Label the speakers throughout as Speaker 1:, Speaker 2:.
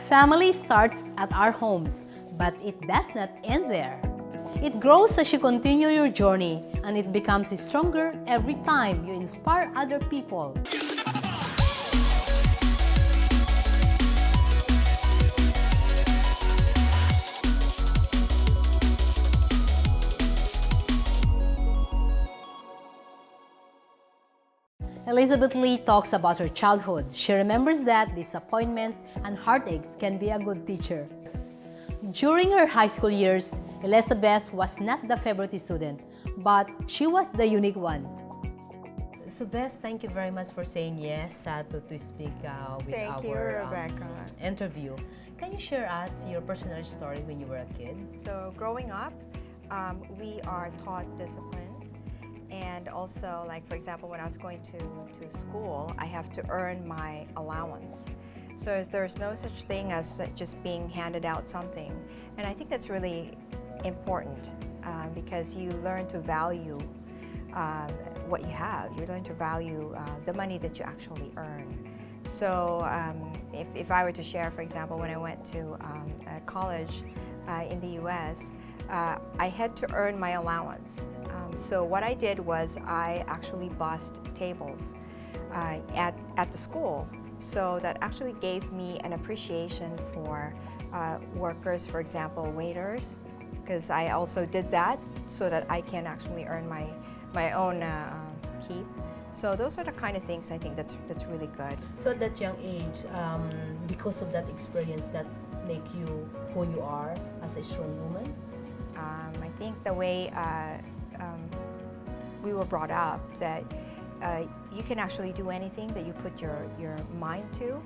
Speaker 1: Family starts at our homes, but it does not end there. It grows as you continue your journey, and it becomes stronger every time you inspire other people. Elizabeth Lee talks about her childhood. She remembers that disappointments and heartaches can be a good teacher. During her high school years, Elizabeth was not the favorite student, but she was the unique one. So Beth, thank you very much for saying yes to speak with
Speaker 2: Thank you,
Speaker 1: our
Speaker 2: Rebecca.
Speaker 1: interview. Can you share us your personal story when you were a kid?
Speaker 2: So growing up, we are taught discipline. And also, like for example, when I was going to school, I have to earn my allowance. So there's no such thing as just being handed out something. And I think that's really important because you learn to value what you have. You learn to value the money that you actually earn. So if I were to share, for example, when I went to college in the US, I had to earn my allowance. So what I did was I actually bussed tables at the school. So that actually gave me an appreciation for workers, for example, waiters, because I also did that so that I can actually earn my own keep. So those are the kind of things I think that's really good.
Speaker 1: So at that young age, because of that experience, that make you who you are as a strong woman?
Speaker 2: I think the way we were brought up, that you can actually do anything that you put your mind to.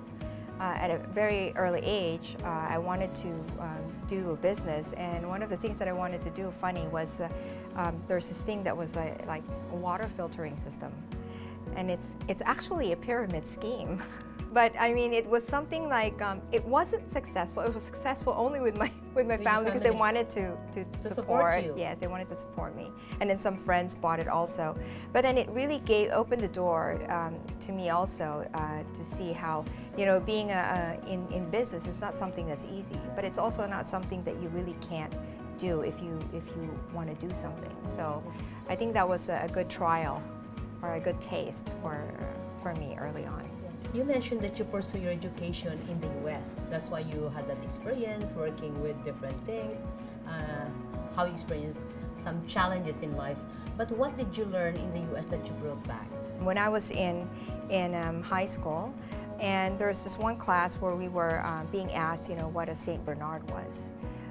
Speaker 2: At a very early age, I wanted to do a business, and one of the things that I wanted to do, funny, was there's this thing that was like a water filtering system, and it's actually a pyramid scheme. But I mean, it was something like it wasn't successful. It was successful only with my family because they wanted to support.
Speaker 1: You.
Speaker 2: Yes, they wanted to support me, and then some friends bought it also. But then it really opened the door to me also to see how, you know, being in business is not something that's easy, but it's also not something that you really can't do if you want to do something. So I think that was a good trial or a good taste for me early on.
Speaker 1: You mentioned that you pursue your education in the US. That's why you had that experience working with different things, how you experienced some challenges in life. But what did you learn in the US that you brought back?
Speaker 2: When I was in high school, and there was this one class where we were being asked, you know, what a Saint Bernard was.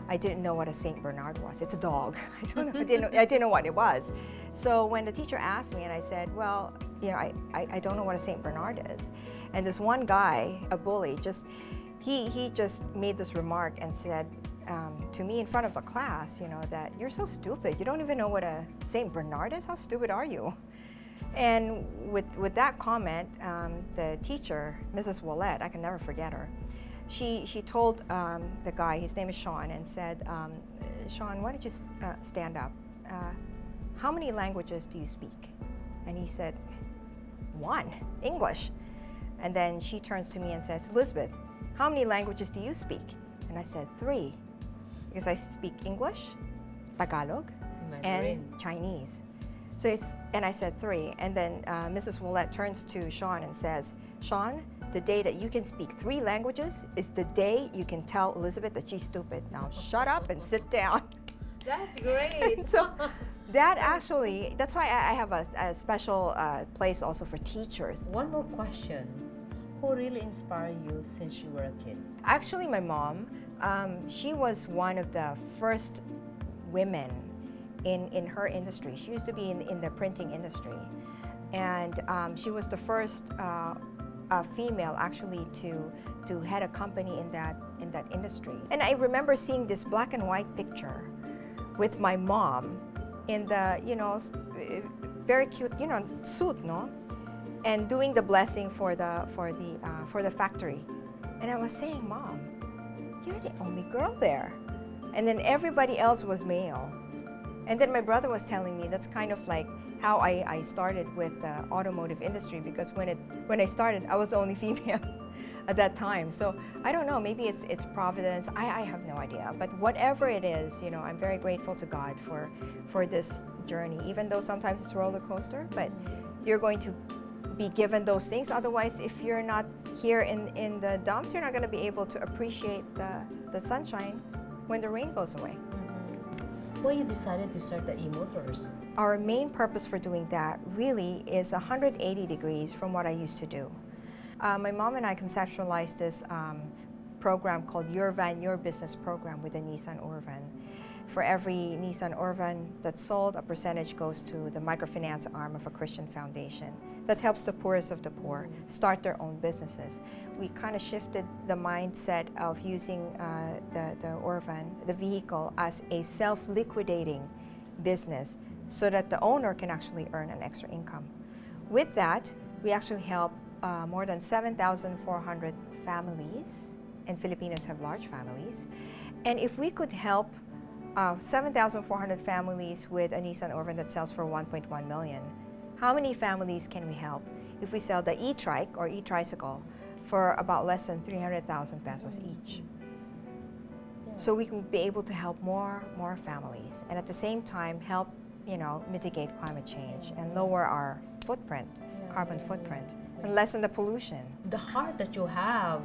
Speaker 2: I didn't know what a Saint Bernard was. It's a dog. I didn't know what it was. So when the teacher asked me, and I said, well, you know, I don't know what a Saint Bernard is. And this one guy, a bully, he just made this remark and said to me in front of the class, you know, that you're so stupid. You don't even know what a Saint Bernard is? How stupid are you? And with that comment, the teacher, Mrs. Willett, I can never forget her, she told the guy, his name is Sean, and said, Sean, why don't you stand up? How many languages do you speak? And he said, 1, English. And then she turns to me and says, Elizabeth, how many languages do you speak? And I said, 3, because I speak English, Tagalog, and Chinese. So and I said 3, and then Mrs. Willett turns to Sean and says, Sean, the day that you can speak 3 languages is the day you can tell Elizabeth that she's stupid. Now shut up and sit down.
Speaker 1: That's great.
Speaker 2: So that actually, that's why I have a special place also for teachers.
Speaker 1: One more question. Who really inspired you since you were a kid?
Speaker 2: Actually, my mom, she was one of the first women in her industry. She used to be in the printing industry. And she was the first female actually to head a company in that industry. And I remember seeing this black and white picture with my mom in the, you know, very cute, you know, suit, no? And doing the blessing for the factory. And I was saying, Mom, you're the only girl there. And then everybody else was male. And then my brother was telling me that's kind of like how I started with the automotive industry, because when I started, I was the only female. at that time. So I don't know, maybe it's providence. I have no idea. But whatever it is, you know, I'm very grateful to God for this journey, even though sometimes it's a roller coaster, but you're going to be given those things. Otherwise, if you're not here in the dumps, you're not going to be able to appreciate the sunshine when the rain goes away.
Speaker 1: Why you decided to start the e-motors?
Speaker 2: Our main purpose for doing that really is 180 degrees from what I used to do. My mom and I conceptualized this program called Your Van, Your Business program with the Nissan Urvan. For every Nissan Urvan that's sold, a percentage goes to the microfinance arm of a Christian foundation that helps the poorest of the poor start their own businesses. We kind of shifted the mindset of using the Urvan, the vehicle, as a self-liquidating business so that the owner can actually earn an extra income. With that, we actually help more than 7,400 families, and Filipinos have large families. And if we could help 7,400 families with a Nissan Urvan that sells for 1.1 million, how many families can we help if we sell the e-trike or e-tricycle for about less than 300,000 pesos each? So we can be able to help more families, and at the same time help, you know, mitigate climate change and lower our footprint, carbon footprint, and lessen the pollution.
Speaker 1: The heart that you have,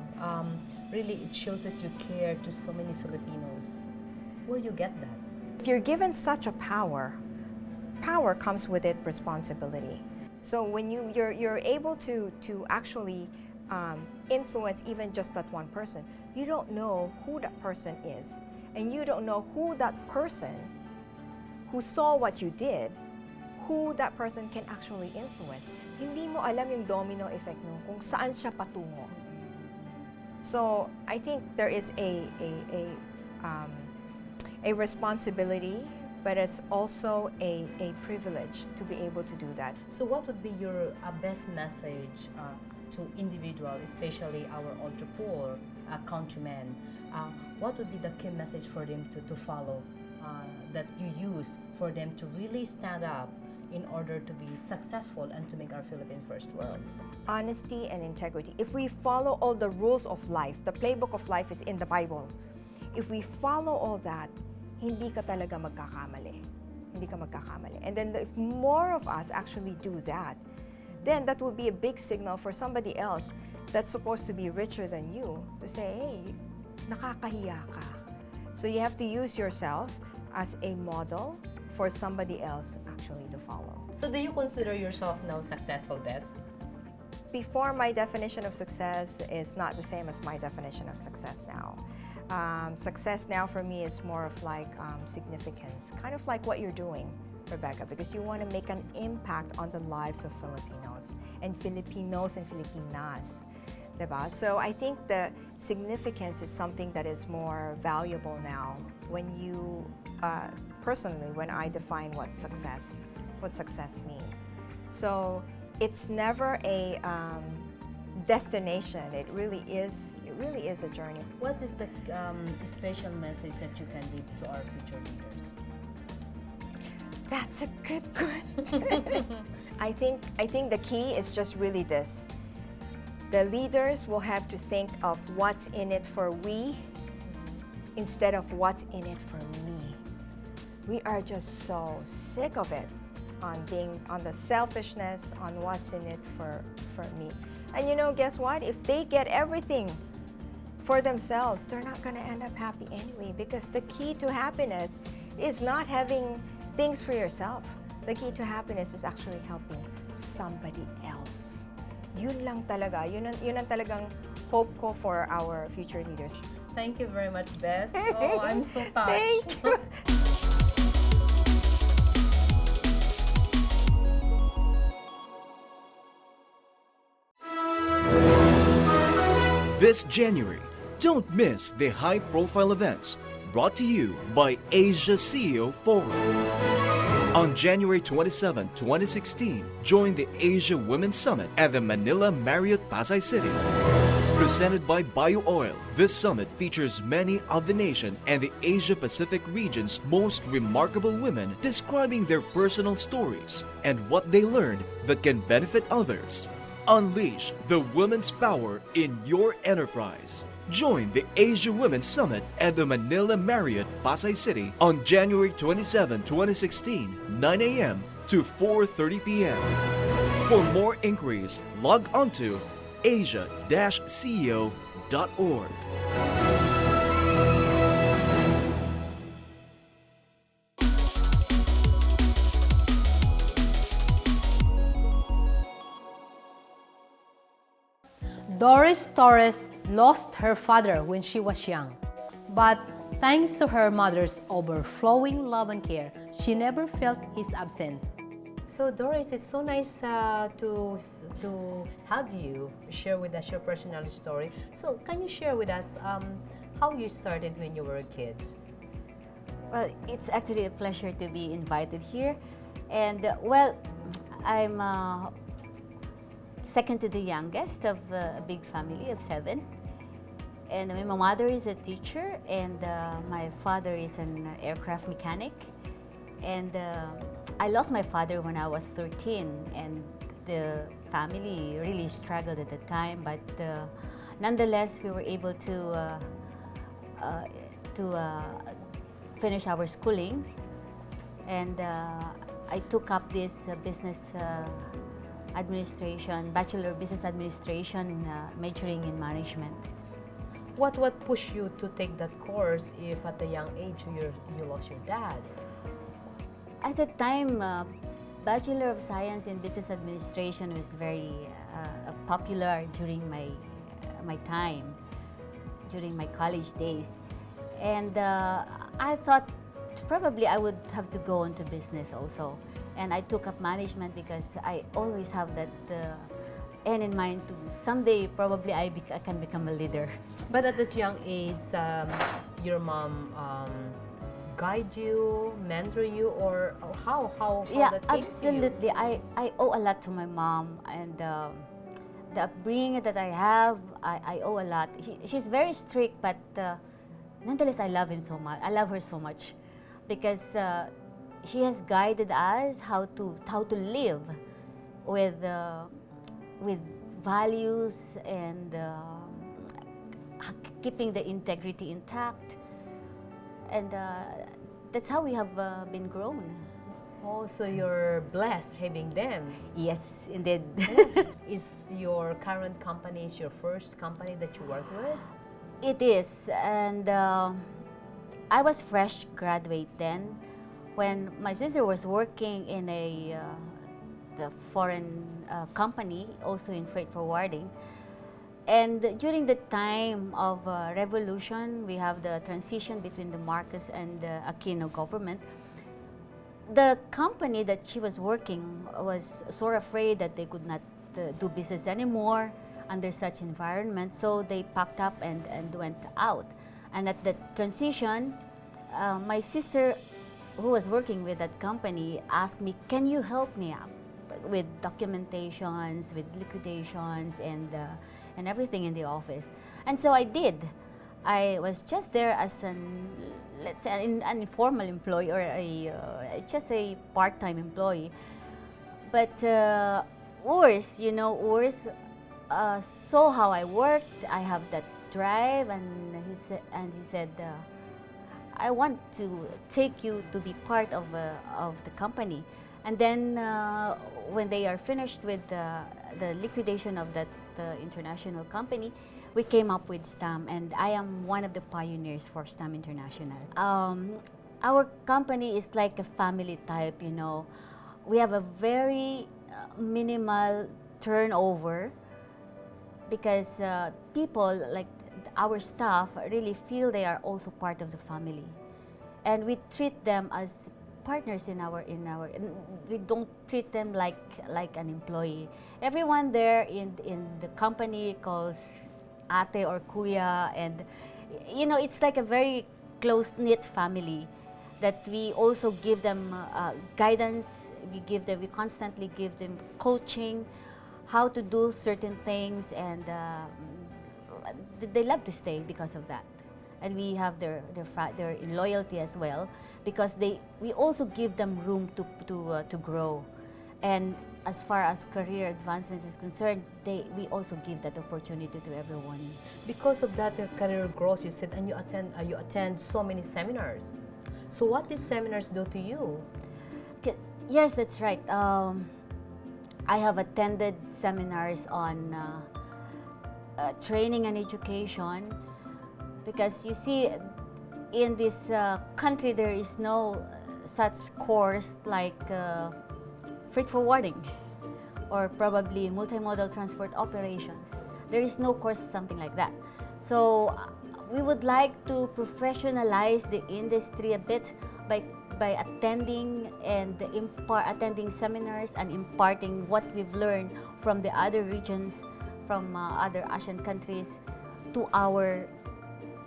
Speaker 1: really it shows that you care to so many Filipinos. Where do you get that?
Speaker 2: If you're given such a power comes with it responsibility. So when you're able to actually influence even just that one person, you don't know who that person is, and you don't know who that person who saw what you did, who that person can actually influence. Hindi mo alam yung domino effect no, kung saan siya patungo. So I think there is a responsibility, but it's also a privilege to be able to do that.
Speaker 1: So what would be your best message to individuals, especially our ultra-poor countrymen? What would be the key message for them to follow that you use for them to really stand up in order to be successful and to make our Philippines first world?
Speaker 2: Honesty and integrity. If we follow all the rules of life, the playbook of life is in the Bible. If we follow all that, hindi ka talaga magkakamali. Hindi ka magkakamali. And then if more of us actually do that, then that will be a big signal for somebody else that's supposed to be richer than you to say, hey, nakakahiya ka. So you have to use yourself as a model for somebody else actually to follow.
Speaker 1: So do you consider yourself now successful, Beth?
Speaker 2: Before, my definition of success is not the same as my definition of success now. Success now for me is more of like significance, kind of like what you're doing, Rebecca, because you want to make an impact on the lives of Filipinos and Filipinas, diba? So I think the significance is something that is more valuable now when you, personally, when I define what success means. So it's never a destination. It really is a journey.
Speaker 1: What is the special message that you can give to our future leaders?
Speaker 2: That's a good question. I think the key is just really this. The leaders will have to think of what's in it for we instead of what's in it for me. We are just so sick of it on the selfishness, on what's in it for me. And you know, guess what? If they get everything for themselves, they're not going to end up happy anyway, because the key to happiness is not having things for yourself. The key to happiness is actually helping somebody else. Yun lang talaga. Yun ang talagang hope ko for our future leaders.
Speaker 1: Thank you very much, Beth. Oh, I'm so touched.
Speaker 2: Thank you.
Speaker 3: This January, don't miss the high-profile events brought to you by Asia CEO Forum. On January 27, 2016, join the Asia Women's Summit at the Manila Marriott Pasay City. Presented by BioOil, this summit features many of the nation and the Asia-Pacific region's most remarkable women describing their personal stories and what they learned that can benefit others. Unleash the women's power in your enterprise. Join the Asia Women's Summit at the Manila Marriott, Pasay City on January 27, 2016, 9 a.m. to 4:30 p.m. For more inquiries, log on to asia-ceo.org.
Speaker 1: Doris Torres lost her father when she was young, but thanks to her mother's overflowing love and care, she never felt his absence. So Doris, it's so nice to have you share with us your personal story. So can you share with us how you started when you were a kid?
Speaker 4: Well, it's actually a pleasure to be invited here. And well, I'm second to the youngest of a big family of 7. And my mother is a teacher, and my father is an aircraft mechanic. And I lost my father when I was 13, and the family really struggled at the time. But nonetheless, we were able to finish our schooling, and I took up this business administration, Bachelor of Business Administration, majoring in management.
Speaker 1: What pushed you to take that course if at a young age you lost your dad?
Speaker 4: At the time, Bachelor of Science in Business Administration was very popular during my time, during my college days. And I thought probably I would have to go into business also. And I took up management because I always have that end in mind to someday probably I can become a leader.
Speaker 1: But at that young age, your mom guide you, mentor you, or how
Speaker 4: Yeah,
Speaker 1: that came
Speaker 4: absolutely.
Speaker 1: to you?
Speaker 4: I owe a lot to my mom, and the upbringing that I have, I owe a lot. She's very strict, but nonetheless, I love him so much. I love her so much because she has guided us how to live with values and keeping the integrity intact, and that's how we have been grown.
Speaker 1: Oh, so you're blessed having them.
Speaker 4: Yes, indeed.
Speaker 1: Is your current company is your first company that you work with?
Speaker 4: It is, and I was fresh graduate then. When my sister was working in the foreign company, also in freight forwarding, and during the time of revolution, we have the transition between the Marcos and the Aquino government. The company that she was working was sort of afraid that they could not do business anymore under such environment, so they packed up and went out. And at the transition, my sister, who was working with that company, asked me, "Can you help me out with documentations, with liquidations, and everything in the office?" And so I did. I was just there as let's say an informal employee, or just a part-time employee. But Urs saw how I worked. I have that drive, and he said, "I want to take you to be part of the company." And then when they are finished with the liquidation of that international company, we came up with STAM, and I am one of the pioneers for STAM International. Our company is like a family type, We have a very minimal turnover because people, like our staff, really feel they are also part of the family. And we treat them as partners we don't treat them like an employee. Everyone there in the company calls ate or kuya, and it's like a very close-knit family that we also give them guidance. We constantly give them coaching, how to do certain things, and they love to stay because of that. And we have their loyalty as well, because we also give them room to grow. And as far as career advancement is concerned, we also give that opportunity to everyone.
Speaker 1: Because of that career growth, you said, and you attend so many seminars. So what these seminars do to you?
Speaker 4: Yes, that's right. I have attended seminars on training and education, because you see, in this country there is no such course like freight forwarding or probably multimodal transport operations. There is no course something like that. So we would like to professionalize the industry a bit by attending attending seminars and imparting what we've learned from the other regions, from other Asian countries, to our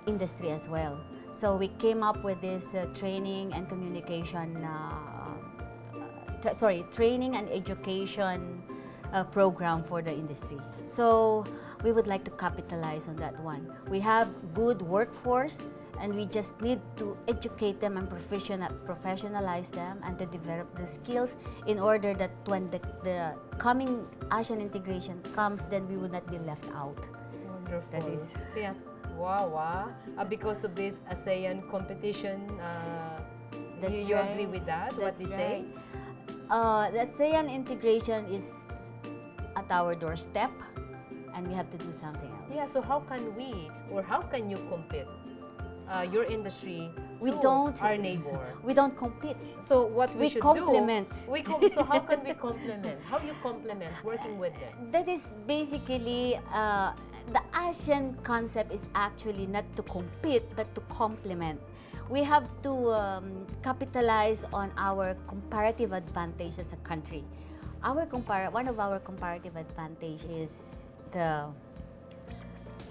Speaker 4: industry as well. So we came up with this training and communication, training and education program for the industry. So we would like to capitalize on that one. We have good workforce, and we just need to educate them and professionalize them and to develop the skills in order that when the coming Asian integration comes, then we would not be left out.
Speaker 1: Wonderful.
Speaker 4: That is.
Speaker 1: Yeah. Wow. Because of this ASEAN competition, you
Speaker 4: right.
Speaker 1: agree with that? What they say?
Speaker 4: The ASEAN integration is at our doorstep, and we have to do something else.
Speaker 1: Yeah. So how can we, or how can you compete your industry
Speaker 4: We
Speaker 1: to
Speaker 4: don't-
Speaker 1: our neighbor?
Speaker 4: We don't compete.
Speaker 1: So what we should
Speaker 4: complement.
Speaker 1: do? So how can we complement? How you complement working with them?
Speaker 4: That is basically the Asian concept is actually not to compete but to complement. We have to capitalize on our comparative advantage as a country. One of our comparative advantage is the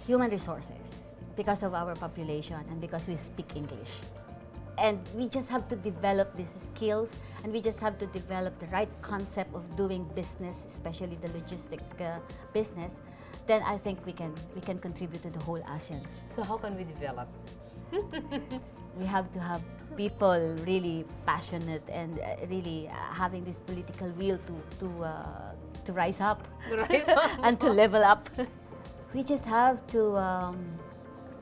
Speaker 4: human resources, because of our population and because we speak English. And we just have to develop these skills, and we just have to develop the right concept of doing business, especially the logistic business. Then I think we can contribute to the whole ASEAN.
Speaker 1: So how can we develop?
Speaker 4: We have to have people really passionate and really having this political will to rise up
Speaker 1: Rise up.
Speaker 4: and to level up. We just have to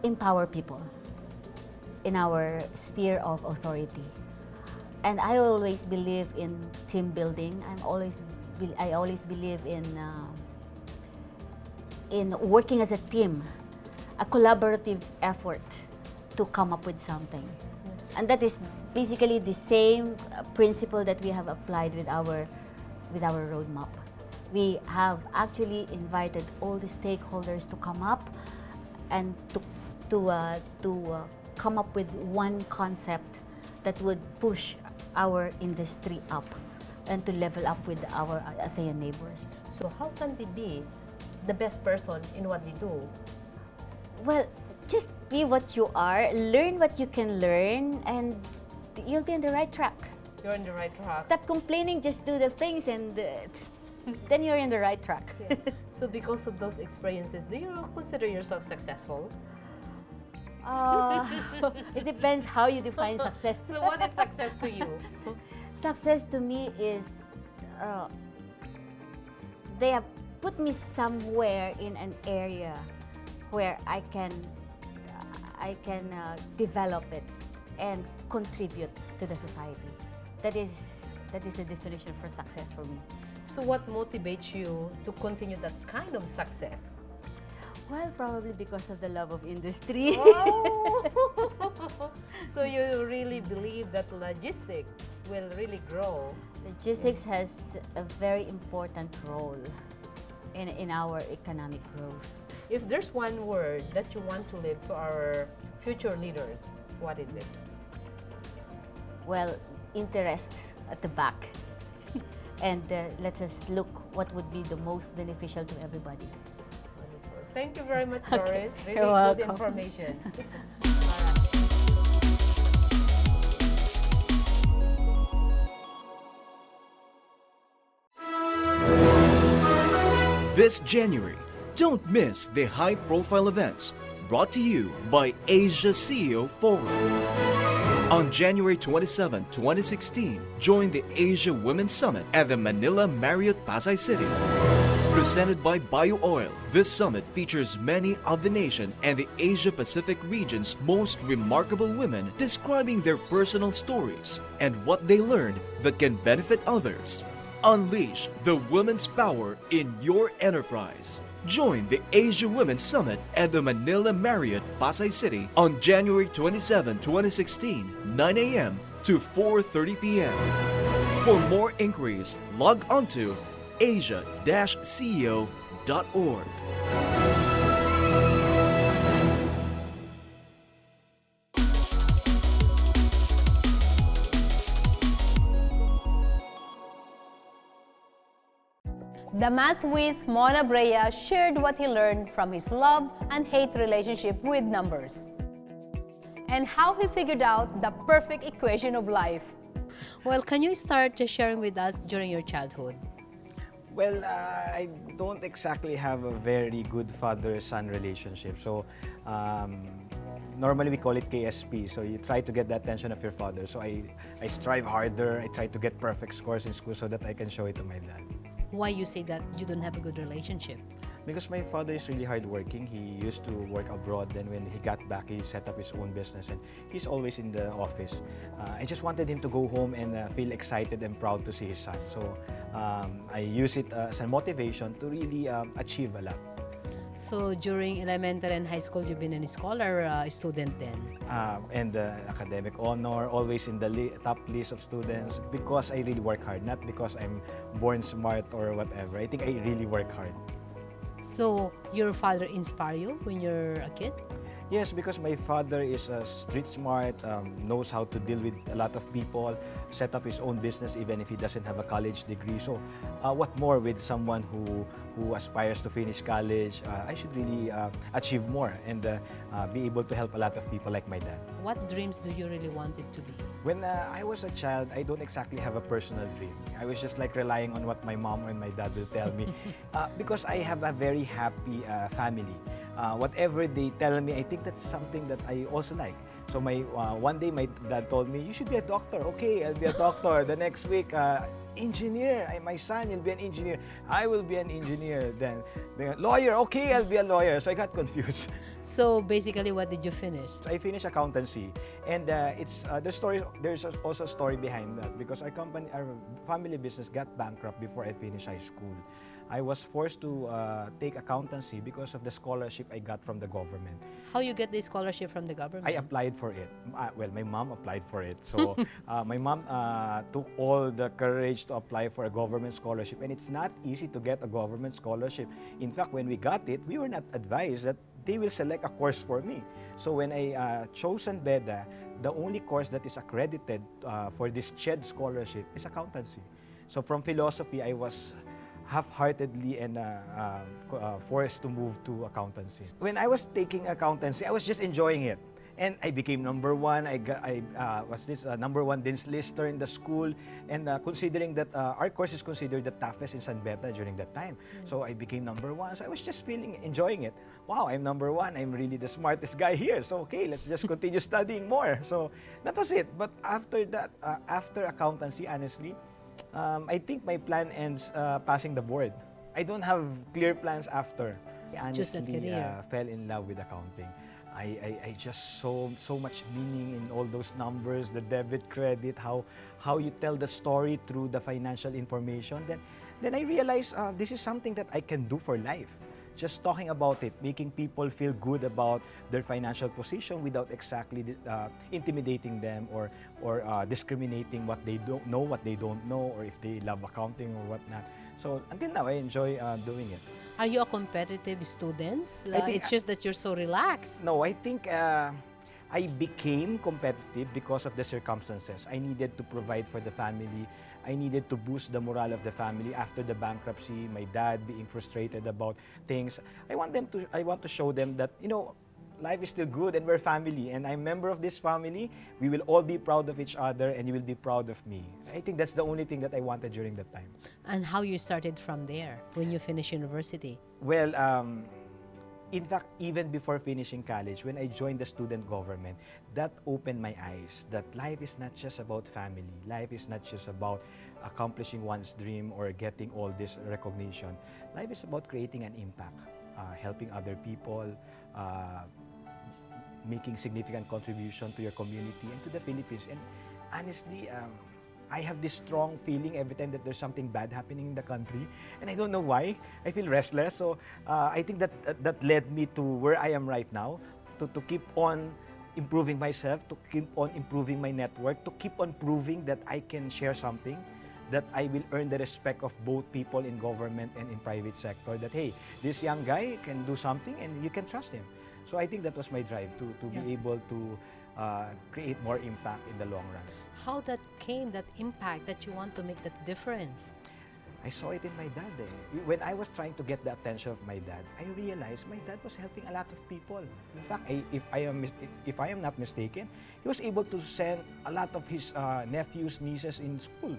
Speaker 4: empower people in our sphere of authority. And I always believe in team building. I always believe in working as a team, a collaborative effort to come up with something. And that is basically the same principle that we have applied with our roadmap. We have actually invited all the stakeholders to come up and to come up with one concept that would push our industry up and to level up with our ASEAN neighbors.
Speaker 1: So how can they be the best person in what they do?
Speaker 4: Well, just be what you are, learn what you can learn, and you'll be on the right track.
Speaker 1: You're on the right track.
Speaker 4: Stop complaining, just do the things, and then you're in the right track.
Speaker 1: Yeah. So because of those experiences, do you consider yourself successful?
Speaker 4: It depends how you define success.
Speaker 1: So what is success to you?
Speaker 4: Success to me is they have put me somewhere in an area where I can develop it and contribute to the society. That is the definition for success for me.
Speaker 1: So what motivates you to continue that kind of success?
Speaker 4: Well, probably because of the love of industry.
Speaker 1: Oh. So you really believe that logistics will really grow?
Speaker 4: Logistics has a very important role in our economic growth.
Speaker 1: If there's one word that you want to leave to our future leaders, what is it?
Speaker 4: Well, interest at the back. And let us look what would be the most beneficial to everybody.
Speaker 1: Wonderful. Thank you very much, Doris. Really
Speaker 4: You're
Speaker 1: good
Speaker 4: welcome.
Speaker 1: information.
Speaker 3: This January, don't miss the high-profile events brought to you by Asia CEO Forum. On January 27, 2016, join the Asia Women's Summit at the Manila Marriott Pasay City. Presented by Bio Oil, this summit features many of the nation and the Asia-Pacific region's most remarkable women describing their personal stories and what they learned that can benefit others. Unleash the women's power in your enterprise. Join the Asia Women's Summit at the Manila Marriott Pasay City on January 27, 2016, 9 a.m. to 4:30 p.m. For more inquiries, log on to asia-ceo.org.
Speaker 1: The math whiz Mon Abrea shared what he learned from his love and hate relationship with numbers, and how he figured out the perfect equation of life. Well, can you start just sharing with us during your childhood?
Speaker 5: Well, I don't exactly have a very good father-son relationship. So, normally we call it KSP. So you try to get the attention of your father. So I strive harder. I try to get perfect scores in school so that I can show it to my dad.
Speaker 1: Why you say that you don't have a good relationship?
Speaker 5: Because my father is really hardworking. He used to work abroad. Then when he got back, he set up his own business, and he's always in the office. I just wanted him to go home and feel excited and proud to see his son. So I use it as a motivation to really achieve a lot.
Speaker 1: So during elementary and high school, you've been a scholar student then?
Speaker 5: And academic honor, always in the top list of students because I really work hard, not because I'm born smart or whatever. I think I really work hard.
Speaker 1: So your father inspired you when you're a kid?
Speaker 5: Yes, because my father is street smart, knows how to deal with a lot of people, set up his own business even if he doesn't have a college degree. So what more with someone who aspires to finish college? I should really achieve more and be able to help a lot of people like my dad.
Speaker 1: What dreams do you really want it to be?
Speaker 5: When I was a child, I don't exactly have a personal dream. I was just like relying on what my mom and my dad will tell me because I have a very happy family. Whatever they tell me, I think that's something that I also like. So one day my dad told me, you should be a doctor. Okay, I'll be a doctor. The next week, engineer. My son, you'll be an engineer. I will be an engineer. Then lawyer. Okay, I'll be a lawyer. So I got confused.
Speaker 1: So basically, what did you finish?
Speaker 5: I finished accountancy, and there's also a story behind that because our family business got bankrupt before I finished high school. I was forced to take accountancy because of the scholarship I got from the government.
Speaker 1: How you get the scholarship from the government?
Speaker 5: I applied for it. Well, my mom applied for it. So my mom took all the courage to apply for a government scholarship. And it's not easy to get a government scholarship. In fact, when we got it, we were not advised that they will select a course for me. So when I chose Beda, the only course that is accredited for this CHED scholarship is accountancy. So from philosophy, I was half-heartedly and forced to move to accountancy. When I was taking accountancy, I was just enjoying it. And I became number one. I was this number one Dean's Lister in the school. And considering that our course is considered the toughest in San Beda during that time. So I became number one. So I was just enjoying it. Wow, I'm number one. I'm really the smartest guy here. So okay, let's just continue studying more. So that was it. But after that, after accountancy, honestly, I think my plan ends passing the board. I don't have clear plans after. I honestly fell in love with accounting. I just saw so much meaning in all those numbers, the debit, credit, how you tell the story through the financial information. Then I realized this is something that I can do for life. Just talking about it, making people feel good about their financial position without exactly intimidating them or discriminating what they don't know, or if they love accounting or whatnot. So until now, I enjoy doing it.
Speaker 1: Are you a competitive student? It's just that you're so relaxed.
Speaker 5: No, I think I became competitive because of the circumstances. I needed to provide for the family. I needed to boost the morale of the family after the bankruptcy, my dad being frustrated about things. I want to show them that, you know, life is still good and we're family and I'm a member of this family. We will all be proud of each other and you will be proud of me. I think that's the only thing that I wanted during that time.
Speaker 1: And how you started from there when you finished university?
Speaker 5: Well, in fact, even before finishing college, when I joined the student government, that opened my eyes that life is not just about family. Life is not just about accomplishing one's dream or getting all this recognition. Life is about creating an impact, helping other people, making significant contribution to your community and to the Philippines. And honestly, I have this strong feeling every time that there's something bad happening in the country, and I don't know why. I feel restless. So I think that that led me to where I am right now, to keep on improving myself, to keep on improving my network, to keep on proving that I can share something, that I will earn the respect of both people in government and in private sector, that, hey, this young guy can do something and you can trust him. So I think that was my drive, to be able to create more impact in the long run.
Speaker 1: How that came, that impact that you want to make that difference?
Speaker 5: I saw it in my dad. When I was trying to get the attention of my dad, I realized my dad was helping a lot of people. In fact, if I am not mistaken, he was able to send a lot of his nephews, nieces in school.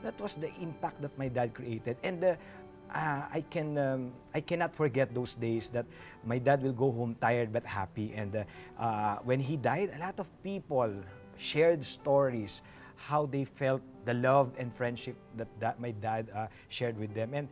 Speaker 5: That was the impact that my dad created. And I cannot forget those days that my dad will go home tired but happy. And when he died, a lot of people shared stories, how they felt the love and friendship that my dad shared with them. And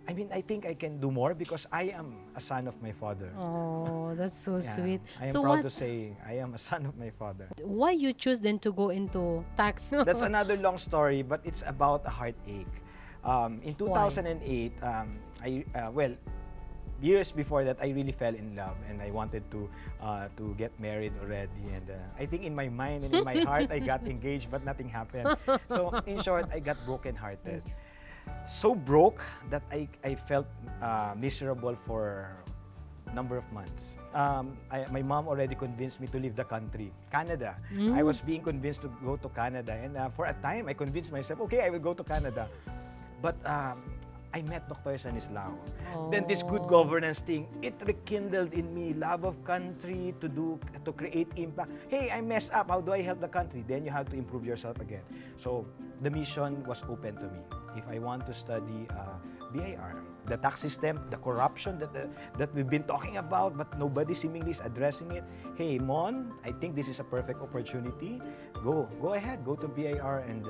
Speaker 5: I mean, I think I can do more because I am a son of my father.
Speaker 1: Oh, that's so
Speaker 5: Yeah,
Speaker 1: sweet.
Speaker 5: I am
Speaker 1: So
Speaker 5: proud to say I am a son of my father.
Speaker 1: why you choose then to go into tax?
Speaker 5: That's another long story, but it's about a heartache. In 2008, well, years before that, I really fell in love, and I wanted to get married already. And I think in my mind and in my heart, I got engaged, but nothing happened. So in short, I got broken-hearted. So broke that I felt miserable for a number of months. My mom already convinced me to leave the country, Canada. I was being convinced to go to Canada, and for a time, I convinced myself, okay, I will go to Canada. But I met Dr. Stanislao. Then this good governance thing, it rekindled in me love of country, to create impact. Hey, I messed up. How do I help the country? Then you have to improve yourself again. So the mission was open to me. If I want to study BIR, the tax system, the corruption that we've been talking about, but nobody seemingly is addressing it. Hey, Mon, I think this is a perfect opportunity. Go ahead, go to BIR and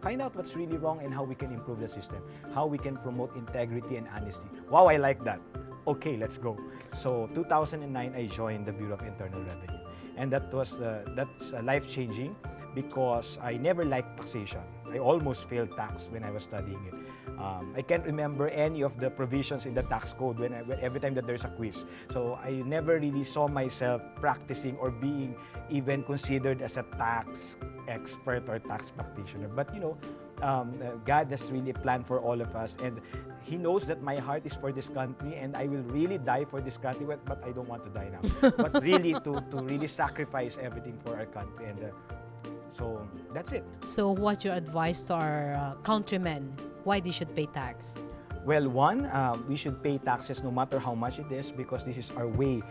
Speaker 5: find out what's really wrong and how we can improve the system, how we can promote integrity and honesty. Wow, I like that. Okay, let's go. So 2009, I joined the Bureau of Internal Revenue. And that's life-changing because I never liked taxation. I almost failed tax when I was studying it. I can't remember any of the provisions in the tax code every time that there's a quiz. So I never really saw myself practicing or being even considered as a tax expert or tax practitioner. But you know, God has really planned for all of us, and He knows that my heart is for this country, and I will really die for this country. But I don't want to die now. But really to really sacrifice everything for our country, and so that's it.
Speaker 1: So what's your advice to our countrymen? Why they should pay tax?
Speaker 5: Well, one, we should pay taxes no matter how much it is, because this is our way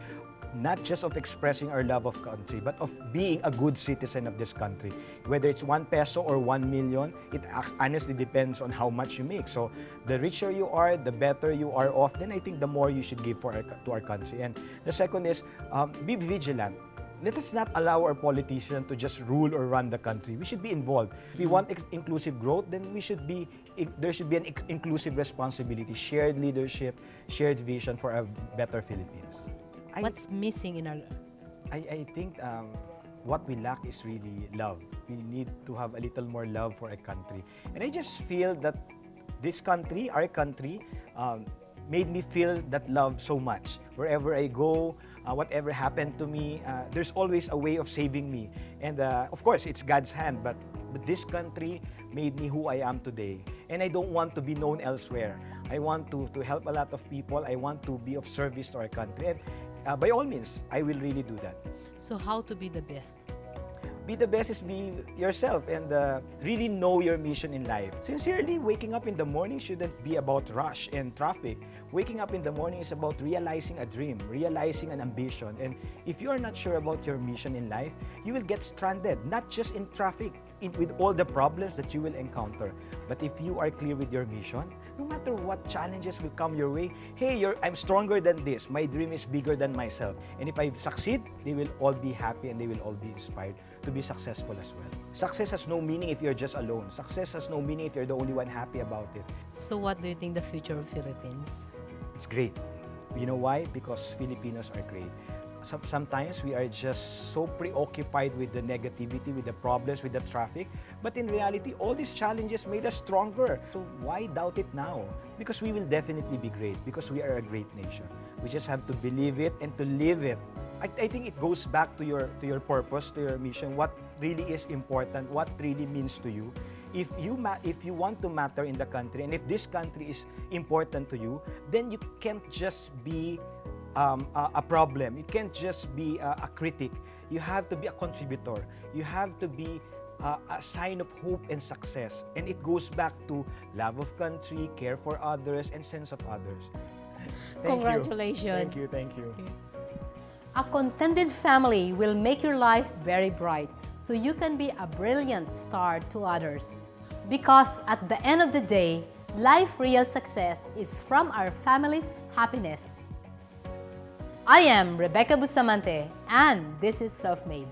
Speaker 5: not just of expressing our love of country, but of being a good citizen of this country. Whether it's 1 peso or 1 million, it honestly depends on how much you make. So the richer you are, the better you are off, then I think the more you should give to our country. And the second is, be vigilant. Let us not allow our politicians to just rule or run the country. We should be involved. If we want inclusive growth, then there should be an inclusive responsibility, shared leadership, shared vision for a better Philippines.
Speaker 1: What's missing in our...
Speaker 5: I think what we lack is really love. We need to have a little more love for a country. And I just feel that this country, our country, made me feel that love so much. Wherever I go, whatever happened to me, there's always a way of saving me. And of course, it's God's hand, but this country made me who I am today. And I don't want to be known elsewhere. I want to help a lot of people. I want to be of service to our country. And by all means, I will really do that.
Speaker 1: So how to be the best?
Speaker 5: Be the best is be yourself and really know your mission in life. Sincerely, waking up in the morning shouldn't be about rush and traffic. Waking up in the morning is about realizing a dream, realizing an ambition. And if you are not sure about your mission in life, you will get stranded, not just in traffic, with all the problems that you will encounter. But if you are clear with your mission, no matter what challenges will come your way, hey, I'm stronger than this. My dream is bigger than myself. And if I succeed, they will all be happy and they will all be inspired to be successful as well. Success has no meaning if you're just alone. Success has no meaning if you're the only one happy about it.
Speaker 1: So what do you think the future of Philippines?
Speaker 5: It's great. You know why? Because Filipinos are great. Sometimes we are just so preoccupied with the negativity, with the problems, with the traffic. But in reality, all these challenges made us stronger. So why doubt it now? Because we will definitely be great, because we are a great nation. We just have to believe it and to live it. I think it goes back to your purpose, to your mission, what really is important, what really means to you. If you want to matter in the country, and if this country is important to you, then you can't just be a problem. You can't just be a critic. You have to be a contributor. You have to be a sign of hope and success. And it goes back to love of country, care for others, and sense of others.
Speaker 1: Congratulations.
Speaker 5: Thank you.
Speaker 1: A contented family will make your life very bright, so you can be a brilliant star to others. Because at the end of the day, life real success is from our family's happiness. I am Rebecca Bustamante, and this is Self-Made.